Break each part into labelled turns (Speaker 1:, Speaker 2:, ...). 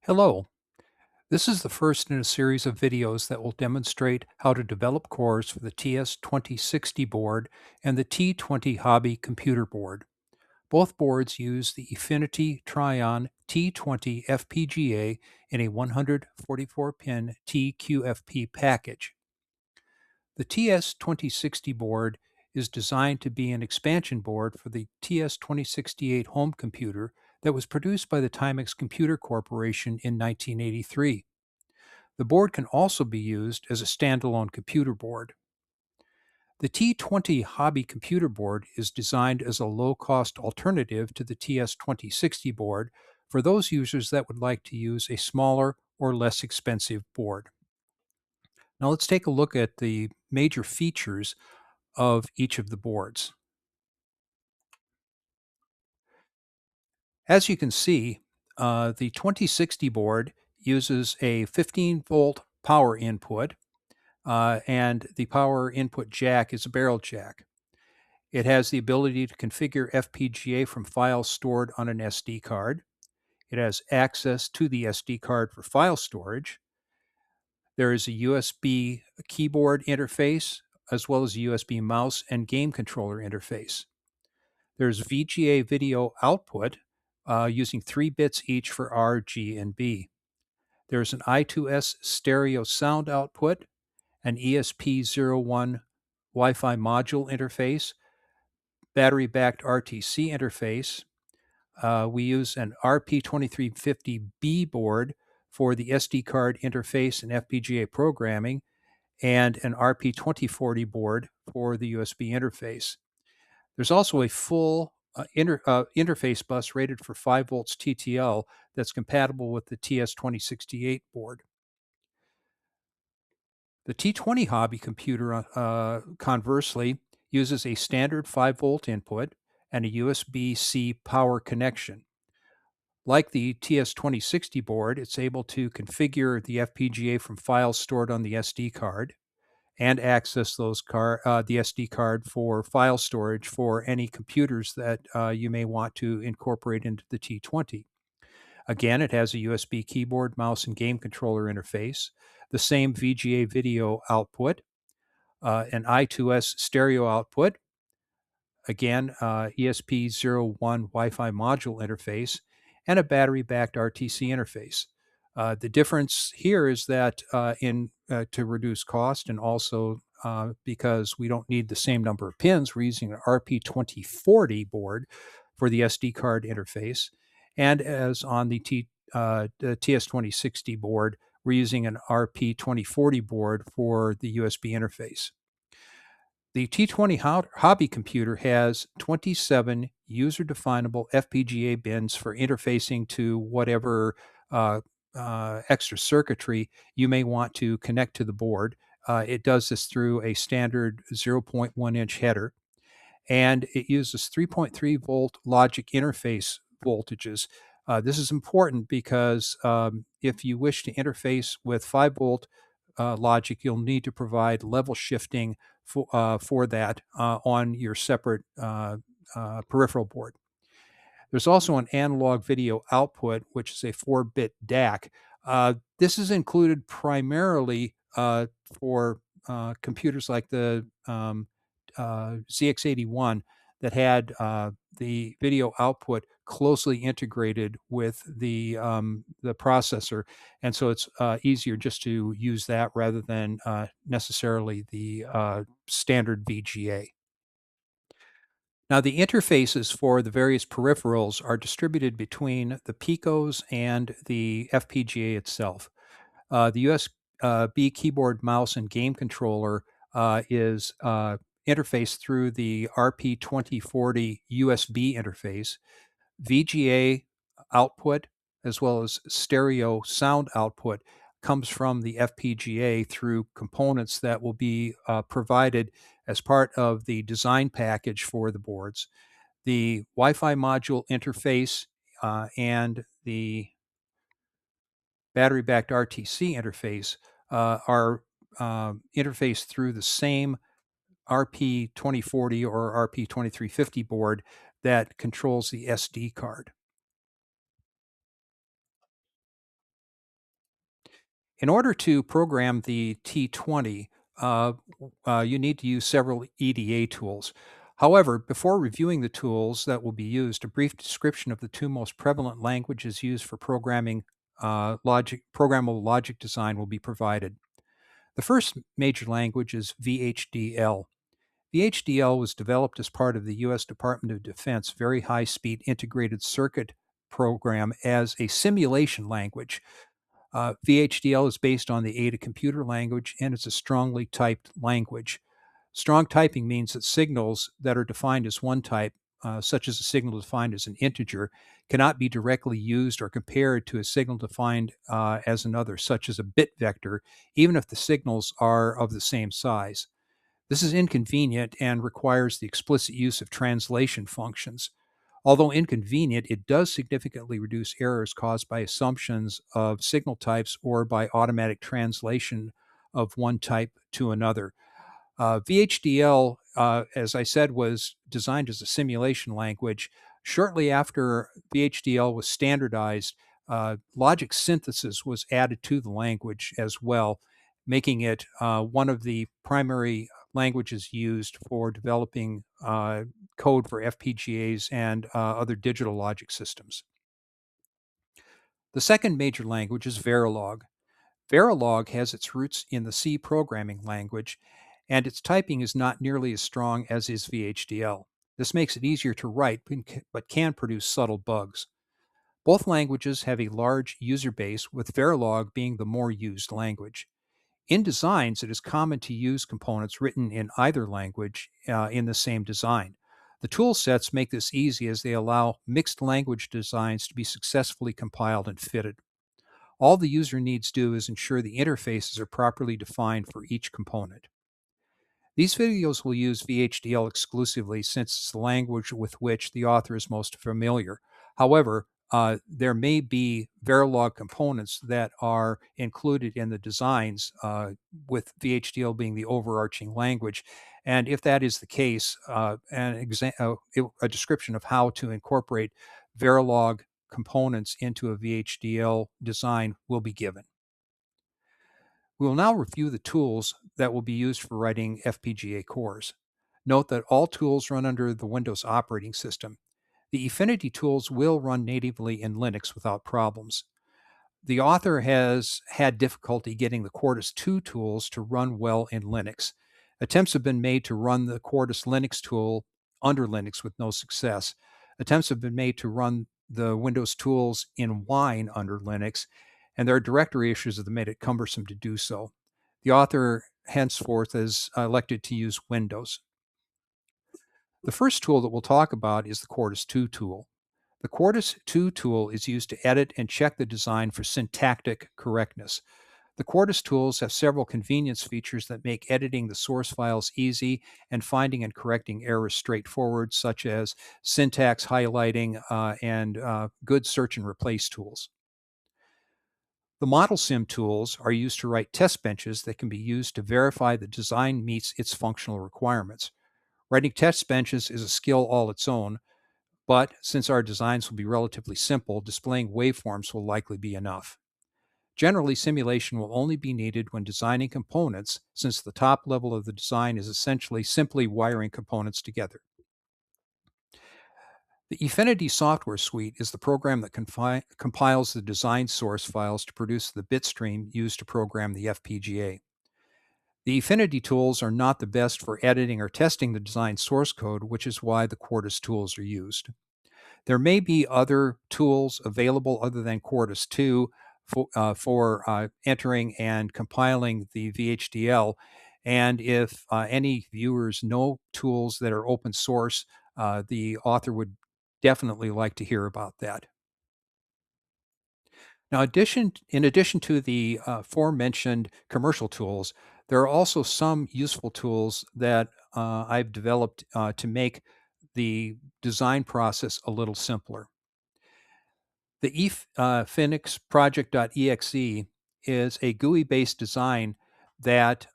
Speaker 1: Hello, this is the first in a series of videos that will demonstrate how to develop cores for the TS2060 board and the T20 Hobby computer board. Both boards use the Efinity Trion T20 FPGA in a 144-pin TQFP package. The TS2060 board is designed to be an expansion board for the TS2068 home computer that was produced by the Timex Computer Corporation in 1983. The board can also be used as a standalone computer board. The T20 Hobby computer board is designed as a low-cost alternative to the TS2060 board for those users that would like to use a smaller or less expensive board. Now let's take a look at the major features of each of the boards. As you can see, the 2060 board uses a 15-volt power input, and the power input jack is a barrel jack. It has the ability to configure FPGA from files stored on an SD card. It has access to the SD card for file storage. There is a USB keyboard interface, as well as a USB mouse and game controller interface. There's VGA video output using 3 bits each for R, G, and B. There's an I2S stereo sound output, an ESP01 Wi-Fi module interface, battery-backed RTC interface. We use an RP2350B board for the SD card interface and FPGA programming, and an RP2040 board for the USB interface. There's also a full interface bus rated for 5 volts TTL that's compatible with the TS2068 board. The T20 Hobby computer, conversely, uses a standard 5-volt input and a USB-C power connection. Like the TS2060 board, it's able to configure the FPGA from files stored on the SD card and access the SD card for file storage for any computers that you may want to incorporate into the T20. Again, it has a USB keyboard, mouse, and game controller interface, the same VGA video output, an I2S stereo output, again, ESP01 Wi-Fi module interface, and a battery-backed RTC interface. The difference here is that to reduce cost, and also because we don't need the same number of pins, we're using an RP2040 board for the SD card interface. And as on the TS2060 board, we're using an RP2040 board for the USB interface. The T20 Hobby computer has 27 user-definable FPGA bins for interfacing to whatever extra circuitry you may want to connect to the board. It does this through a standard 0.1-inch header, and it uses 3.3 volt logic interface voltages. This is important because if you wish to interface with 5-volt logic, you'll need to provide level shifting for that on your separate peripheral board. There's also an analog video output, which is a 4-bit DAC. This is included primarily for computers like the ZX81 that had the video output closely integrated with the processor, and so it's easier just to use that rather than necessarily the standard VGA. Now, the interfaces for the various peripherals are distributed between the Picos and the FPGA itself. The USB keyboard, mouse, and game controller is interfaced through the RP2040 USB interface. VGA output, as well as stereo sound output, comes from the FPGA through components that will be provided as part of the design package for the boards. The Wi-Fi module interface and the battery-backed RTC interface are interfaced through the same RP2040 or RP2350 board that controls the SD card. In order to program the T20, you need to use several EDA tools. However, before reviewing the tools that will be used, a brief description of the two most prevalent languages used for programming programmable logic design will be provided. The first major language is VHDL. VHDL was developed as part of the U.S. Department of Defense Very High Speed Integrated Circuit program as a simulation language. VHDL is based on the Ada computer language and it's a strongly typed language. Strong typing means that signals that are defined as one type, such as a signal defined as an integer, cannot be directly used or compared to a signal defined as another, such as a bit vector, even if the signals are of the same size. This is inconvenient and requires the explicit use of translation functions. Although inconvenient, it does significantly reduce errors caused by assumptions of signal types or by automatic translation of one type to another. VHDL, as I said, was designed as a simulation language. Shortly after VHDL was standardized, logic synthesis was added to the language as well, making it one of the primary languages used for developing code for FPGAs and other digital logic systems. The second major language is Verilog. Verilog has its roots in the C programming language, and its typing is not nearly as strong as is VHDL. This makes it easier to write, but can produce subtle bugs. Both languages have a large user base, with Verilog being the more used language. In designs, it is common to use components written in either language in the same design. The tool sets make this easy as they allow mixed language designs to be successfully compiled and fitted. All the user needs do is ensure the interfaces are properly defined for each component. These videos will use VHDL exclusively since it's the language with which the author is most familiar. However, there may be Verilog components that are included in the designs with VHDL being the overarching language. And if that is the case, a description of how to incorporate Verilog components into a VHDL design will be given. We will now review the tools that will be used for writing FPGA cores. Note that all tools run under the Windows operating system. The Efinity tools will run natively in Linux without problems. The author has had difficulty getting the Quartus 2 tools to run well in Linux. Attempts have been made to run the Quartus Linux tool under Linux with no success. Attempts have been made to run the Windows tools in Wine under Linux, and there are directory issues that have made it cumbersome to do so. The author henceforth has elected to use Windows. The first tool that we'll talk about is the Quartus 2 tool. The Quartus 2 tool is used to edit and check the design for syntactic correctness. The Quartus tools have several convenience features that make editing the source files easy and finding and correcting errors straightforward, such as syntax highlighting and good search and replace tools. The Model Sim tools are used to write test benches that can be used to verify the design meets its functional requirements. Writing test benches is a skill all its own, but since our designs will be relatively simple, displaying waveforms will likely be enough. Generally, simulation will only be needed when designing components, since the top level of the design is essentially simply wiring components together. The Efinity software suite is the program that compiles the design source files to produce the bit stream used to program the FPGA. The Efinity tools are not the best for editing or testing the design source code, which is why the Quartus tools are used. There may be other tools available other than Quartus 2 for entering and compiling the VHDL. And if any viewers know tools that are open source, the author would definitely like to hear about that. Now, in addition to the aforementioned commercial tools, there are also some useful tools that I've developed to make the design process a little simpler. The eFinix project.exe is a GUI-based design that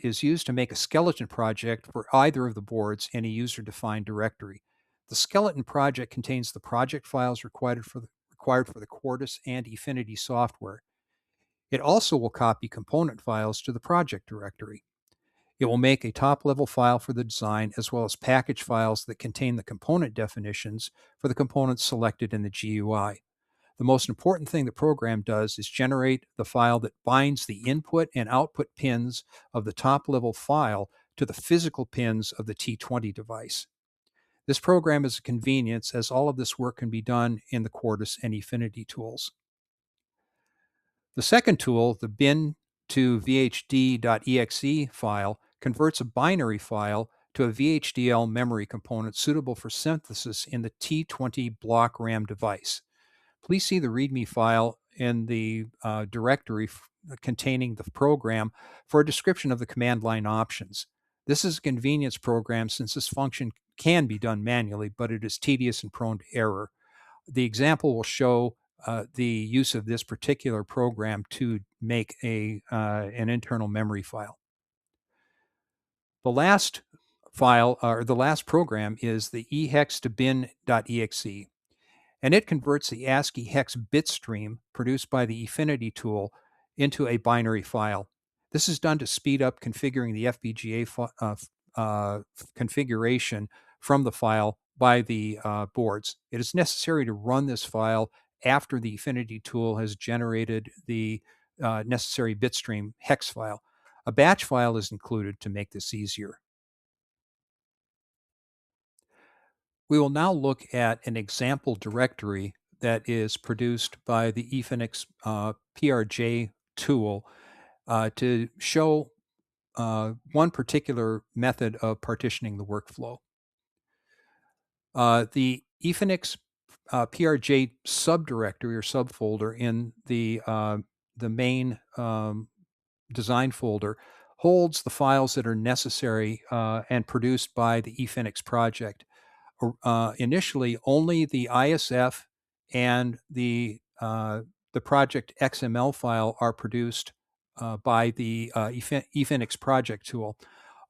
Speaker 1: is used to make a skeleton project for either of the boards in a user-defined directory. The skeleton project contains the project files required for the Quartus and Efinity software. It also will copy component files to the project directory. It will make a top-level file for the design as well as package files that contain the component definitions for the components selected in the GUI. The most important thing the program does is generate the file that binds the input and output pins of the top-level file to the physical pins of the T20 device. This program is a convenience as all of this work can be done in the Quartus and Efinity tools. The second tool, the bin to vhd.exe file, converts a binary file to a VHDL memory component suitable for synthesis in the T20 block RAM device. Please see the README file in the directory containing the program for a description of the command line options. This is a convenience program since this function can be done manually, but it is tedious and prone to error. The example will show the use of this particular program to make an internal memory file. The last file, or the last program, is the ehex to bin.exe, and it converts the ASCII hex bit stream produced by the Efinity tool into a binary file. This is done to speed up configuring the FPGA configuration from the file by the boards. It is necessary to run this file after the Efinity tool has generated the necessary bitstream hex file. A batch file is included to make this easier. We will now look at an example directory that is produced by the Efinix PRJ tool to show one particular method of partitioning the workflow. The Efinix PRJ subdirectory or subfolder in the main design folder holds the files that are necessary and produced by the Efinix project. Initially, only the ISF and the project XML file are produced by the Efinix project tool.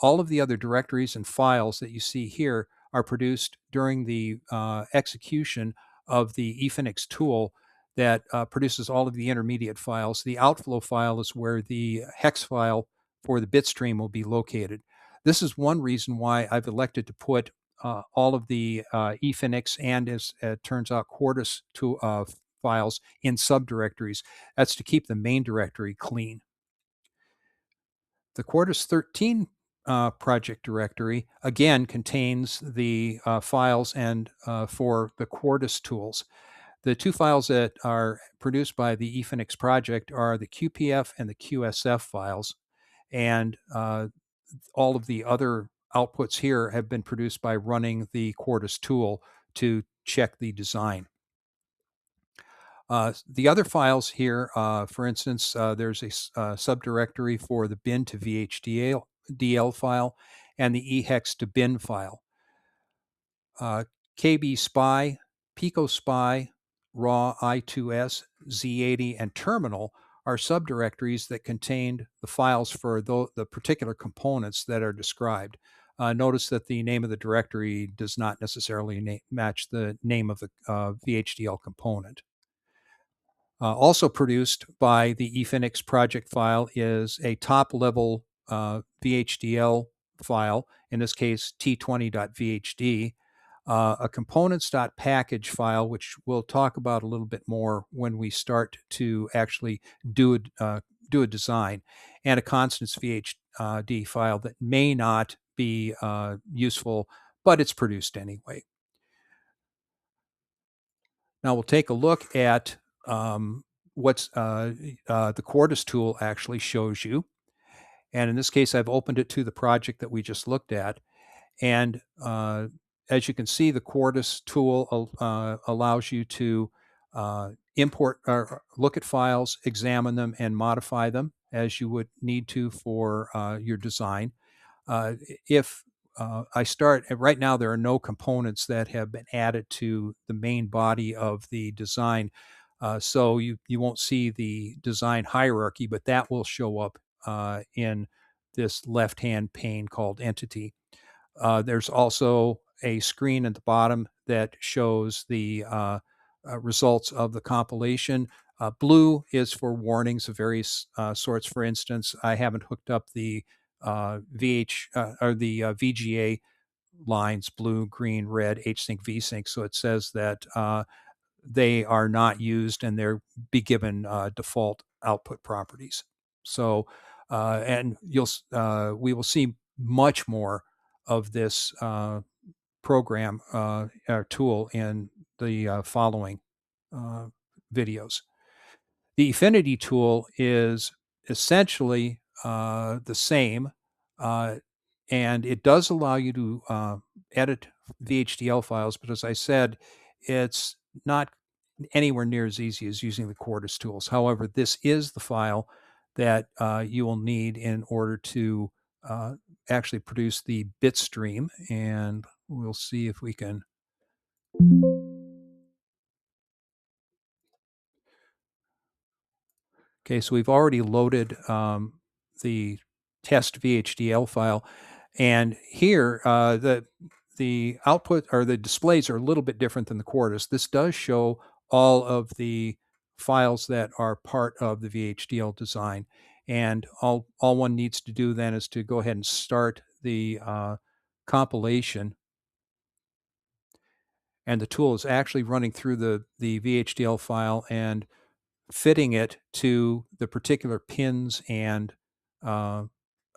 Speaker 1: All of the other directories and files that you see here are produced during the execution of the Efinix tool that produces all of the intermediate files. The outflow file is where the hex file for the bitstream will be located. This is one reason why I've elected to put all of the Efinix and, as it turns out, Quartus files in subdirectories. That's to keep the main directory clean. The Quartus 13 project directory, again, contains the files and for the Quartus tools. The two files that are produced by the Efinix project are the QPF and the QSF files, and all of the other outputs here have been produced by running the Quartus tool to check the design. The other files here, for instance, there's a subdirectory for the bin to VHDL file and the ehex to bin file. KB Spy, Pico Spy, raw I2S, Z80, and terminal are subdirectories that contained the files for the particular components that are described. Notice that the name of the directory does not necessarily match the name of the VHDL component. Also produced by the Efinix project file is a top-level VHDL file, in this case t20.vhd, a components.package file, which we'll talk about a little bit more when we start to actually do a design, and a constants VHD file that may not be useful, but it's produced anyway. Now we'll take a look at what's the Quartus tool actually shows you. And in this case, I've opened it to the project that we just looked at. And as you can see, the Quartus tool allows you to import or look at files, examine them, and modify them as you would need to for your design. If I start right now, there are no components that have been added to the main body of the design. So you won't see the design hierarchy, but that will show up in this left-hand pane called Entity. There's also a screen at the bottom that shows the results of the compilation. Blue is for warnings of various sorts. For instance, I haven't hooked up the VGA lines, blue, green, red, HSync, VSync. So it says that they are not used and they're be given default output properties. So, and we will see much more of this program or tool in the following uh, videos. The Affinity tool is essentially the same, uh, and it does allow you to edit VHDL files, but as I said, it's not anywhere near as easy as using the Quartus tools. However, this is the file that you will need in order to uh, actually produce the bit stream, and we'll see if we can. Okay, so we've already loaded the test VHDL file, and here the output or the displays are a little bit different than the Quartus. This does show all of the files that are part of the VHDL design, and all one needs to do then is to go ahead and start the compilation, and the tool is actually running through the VHDL file and fitting it to the particular pins uh,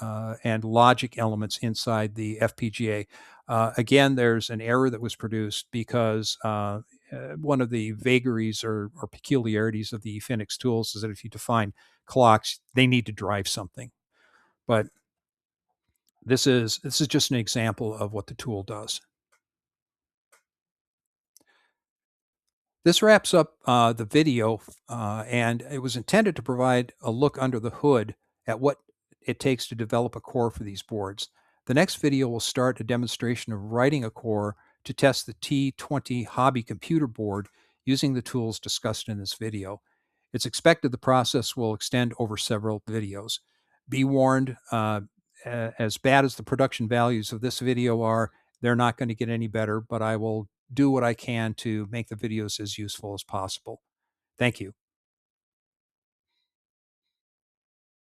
Speaker 1: and logic elements inside the FPGA. Again, there's an error that was produced because one of the vagaries or peculiarities of the Phoenix tools is that if you define clocks, they need to drive something. But this is just an example of what the tool does. This wraps up the video, and it was intended to provide a look under the hood at what it takes to develop a core for these boards. The next video will start a demonstration of writing a core to test the T20 hobby computer board using the tools discussed in this video. It's expected the process will extend over several videos. Be warned, as bad as the production values of this video are, they're not going to get any better, but I will do what I can to make the videos as useful as possible. Thank you.